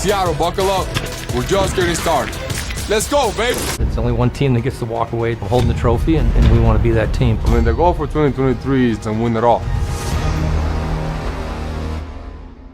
Seattle, buckle up. We're just getting started. Let's go, baby. It's only one team that gets to walk away from holding the trophy, and we want to be that team. I mean, the goal for 2023 is to win it all.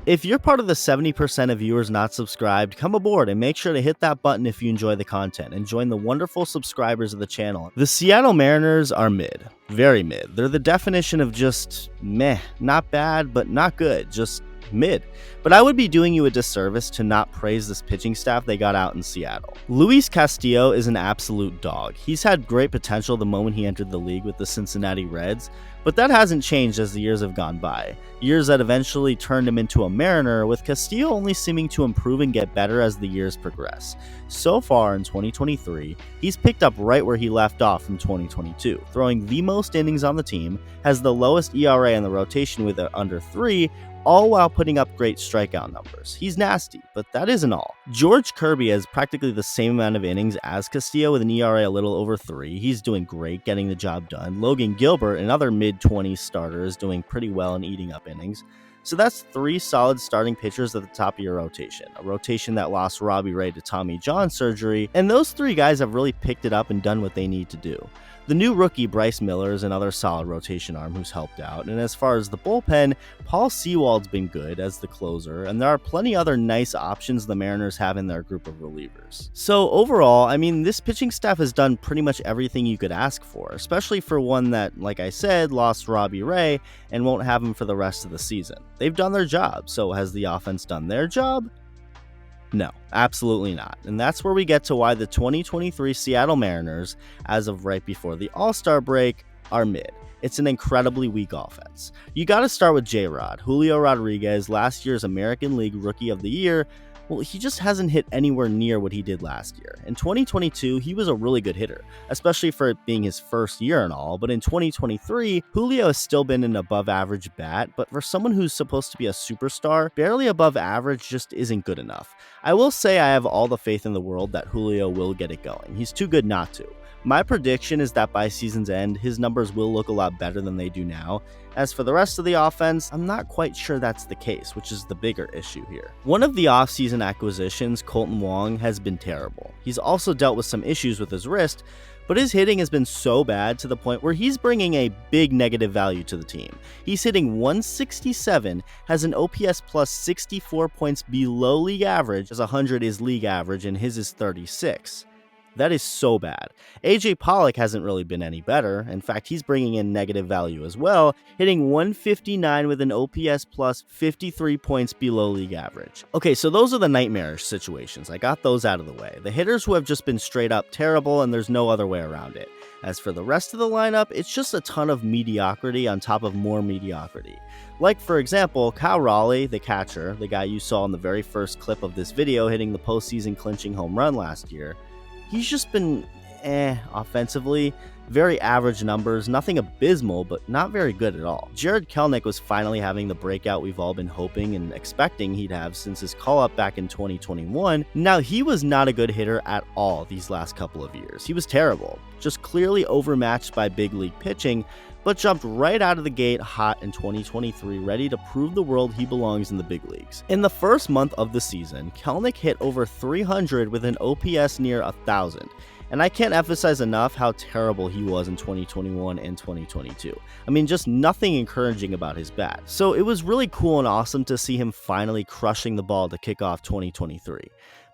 If you're part of the 70% of viewers not subscribed, come aboard and make sure to hit that button if you enjoy the content and join the wonderful subscribers of the channel. The Seattle Mariners are mid. Very mid. They're the definition of just meh. Not bad, but not good. Just mid. But I would be doing you a disservice to not praise this pitching staff they got out in Seattle. Luis Castillo is an absolute dog. He's had great potential the moment he entered the league with the Cincinnati Reds, but that hasn't changed as the years have gone by. Years that eventually turned him into a Mariner, with Castillo only seeming to improve and get better as the years progress. So far in 2023, he's picked up right where he left off from 2022, throwing the most innings on the team, has the lowest ERA in the rotation with under 3, all while putting up great strikeout numbers. He's nasty, but that isn't all. George Kirby has practically the same amount of innings as Castillo with an ERA a little over 3. He's doing great, getting the job done. Logan Gilbert, another mid-20s starter, is doing pretty well in eating up innings. So that's 3 solid starting pitchers at the top of your rotation, a rotation that lost Robbie Ray to Tommy John surgery, and those 3 guys have really picked it up and done what they need to do. The new rookie Bryce Miller is another solid rotation arm who's helped out, and as far as the bullpen, Paul Sewald's been good as the closer, and there are plenty other nice options the Mariners have in their group of relievers. So overall, I mean, this pitching staff has done pretty much everything you could ask for, especially for one that, like I said, lost Robbie Ray and won't have him for the rest of the season. They've done their job, so has the offense done their job? No, absolutely not. And that's where we get to why the 2023 Seattle Mariners, as of right before the All-Star break, are mid. It's an incredibly weak offense. You gotta start with J-Rod. Julio Rodriguez, last year's American League Rookie of the Year, well, he just hasn't hit anywhere near what he did last year. In 2022, he was a really good hitter, especially for it being his first year and all, but in 2023, Julio has still been an above-average bat, but for someone who's supposed to be a superstar, barely above average just isn't good enough. I will say I have all the faith in the world that Julio will get it going. He's too good not to. My prediction is that by season's end, his numbers will look a lot better than they do now. As for the rest of the offense, I'm not quite sure that's the case, which is the bigger issue here. One of the offseason acquisitions, Colton Wong, has been terrible. He's also dealt with some issues with his wrist, but his hitting has been so bad to the point where he's bringing a big negative value to the team. He's hitting 167, has an OPS plus 64 points below league average, as 100 is league average and his is 36. That is so bad. AJ Pollock hasn't really been any better. In fact, he's bringing in negative value as well, hitting 159 with an OPS plus 53 points below league average. Okay, so those are the nightmarish situations. I got those out of the way. The hitters who have just been straight up terrible, and there's no other way around it. As for the rest of the lineup, it's just a ton of mediocrity on top of more mediocrity. Like, for example, Kyle Raleigh, the catcher, the guy you saw in the very first clip of this video hitting the postseason clinching home run last year. He's just been offensively. Very average numbers, nothing abysmal, but not very good at all. Jarred Kelenic was finally having the breakout we've all been hoping and expecting he'd have since his call-up back in 2021. Now, he was not a good hitter at all these last couple of years. He was terrible, just clearly overmatched by big league pitching, but jumped right out of the gate hot in 2023, ready to prove the world he belongs in the big leagues. In the first month of the season, Kelenic hit over 300 with an OPS near 1,000. And I can't emphasize enough how terrible he was in 2021 and 2022. I mean, just nothing encouraging about his bat. So it was really cool and awesome to see him finally crushing the ball to kick off 2023.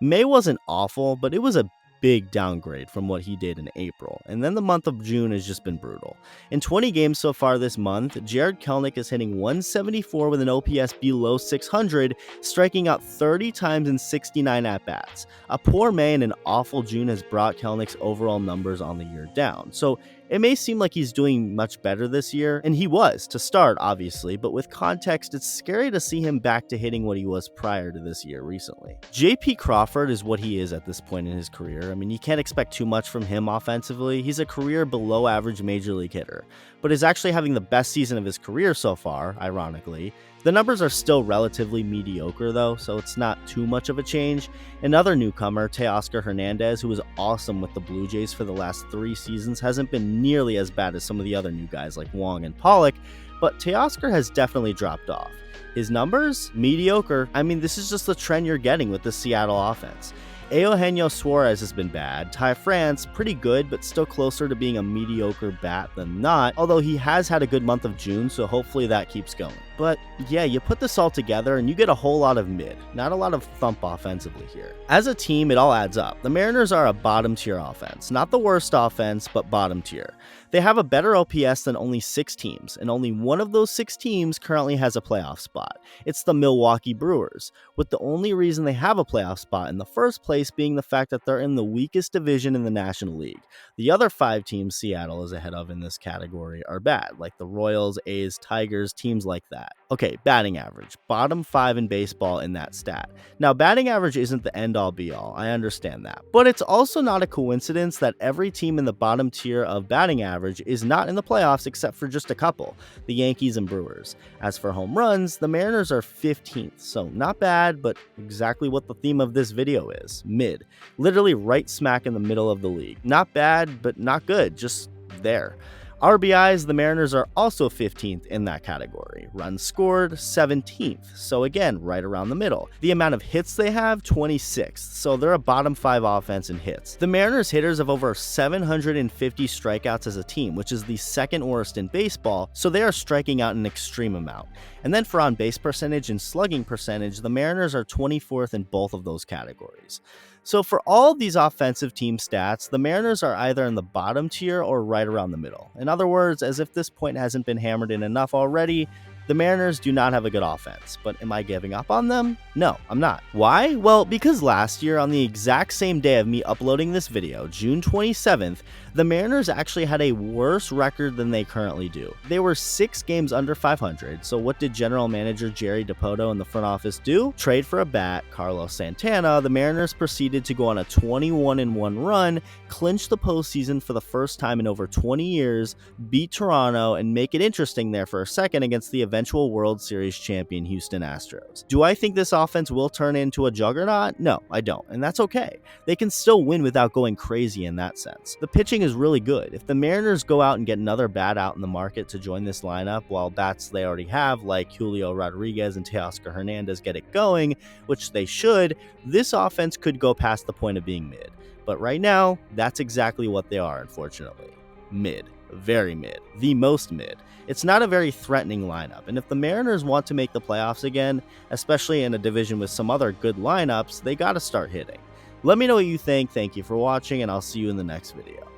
May wasn't awful, but it was a big downgrade from what he did in April, and then the month of June has just been brutal. In 20 games so far this month, Jarred Kelenic is hitting 174 with an OPS below 600, striking out 30 times in 69 at-bats. A poor May and an awful June has brought Kelenic's overall numbers on the year down, so it may seem like he's doing much better this year, and he was, to start, obviously, but with context, it's scary to see him back to hitting what he was prior to this year recently. JP Crawford is what he is at this point in his career, I mean, you can't expect too much from him offensively. He's a career below average major league hitter, but is actually having the best season of his career so far, ironically. The numbers are still relatively mediocre though, so it's not too much of a change. Another newcomer, Teoscar Hernandez, who was awesome with the Blue Jays for the last 3 seasons, hasn't been nearly as bad as some of the other new guys like Wong and Pollock, but Teoscar has definitely dropped off. His numbers? Mediocre. I mean, this is just the trend you're getting with the Seattle offense. Eugenio Suarez has been bad. Ty France, pretty good, but still closer to being a mediocre bat than not, although he has had a good month of June, so hopefully that keeps going. But yeah, you put this all together and you get a whole lot of mid, not a lot of thump offensively here. As a team, it all adds up. The Mariners are a bottom tier offense, not the worst offense, but bottom tier. They have a better OPS than only 6 teams, and only one of those 6 teams currently has a playoff spot. It's the Milwaukee Brewers, with the only reason they have a playoff spot in the first place being the fact that they're in the weakest division in the National League. The other 5 teams Seattle is ahead of in this category are bad, like the Royals, A's, Tigers, teams like that. Okay, batting average, bottom 5 in baseball in that stat. Now, batting average isn't the end-all be-all, I understand that, but it's also not a coincidence that every team in the bottom tier of batting average is not in the playoffs except for just a couple, the Yankees and Brewers. As for home runs, the Mariners are 15th, so not bad, but exactly what the theme of this video is, mid. Literally right smack in the middle of the league. Not bad, but not good, just there. RBIs, the Mariners are also 15th in that category. Runs scored, 17th, so again, right around the middle. The amount of hits they have, 26th, so they're a bottom 5 offense in hits. The Mariners hitters have over 750 strikeouts as a team, which is the second worst in baseball, so they are striking out an extreme amount. And then for on-base percentage and slugging percentage, the Mariners are 24th in both of those categories. So for all of these offensive team stats, the Mariners are either in the bottom tier or right around the middle. In other words, as if this point hasn't been hammered in enough already, the Mariners do not have a good offense, but am I giving up on them? No, I'm not. Why? Well, because last year, on the exact same day of me uploading this video, June 27th, the Mariners actually had a worse record than they currently do. They were 6 games under 500, so what did general manager Jerry DiPoto and the front office do? Trade for a bat, Carlos Santana. The Mariners proceeded to go on a 21-1 run, clinch the postseason for the first time in over 20 years, beat Toronto, and make it interesting there for a second against the eventual World Series champion Houston Astros. Do I think this offense will turn into a juggernaut? No, I don't, and that's okay. They can still win without going crazy in that sense. The pitching is really good. If the Mariners go out and get another bat out in the market to join this lineup, while bats they already have like Julio Rodriguez and Teoscar Hernandez get it going, which they should, this offense could go past the point of being mid. But right now, that's exactly what they are, unfortunately. Mid. Very mid. The most mid. It's not a very threatening lineup, and if the Mariners want to make the playoffs again, especially in a division with some other good lineups, they gotta start hitting. Let me know what you think. Thank you for watching, and I'll see you in the next video.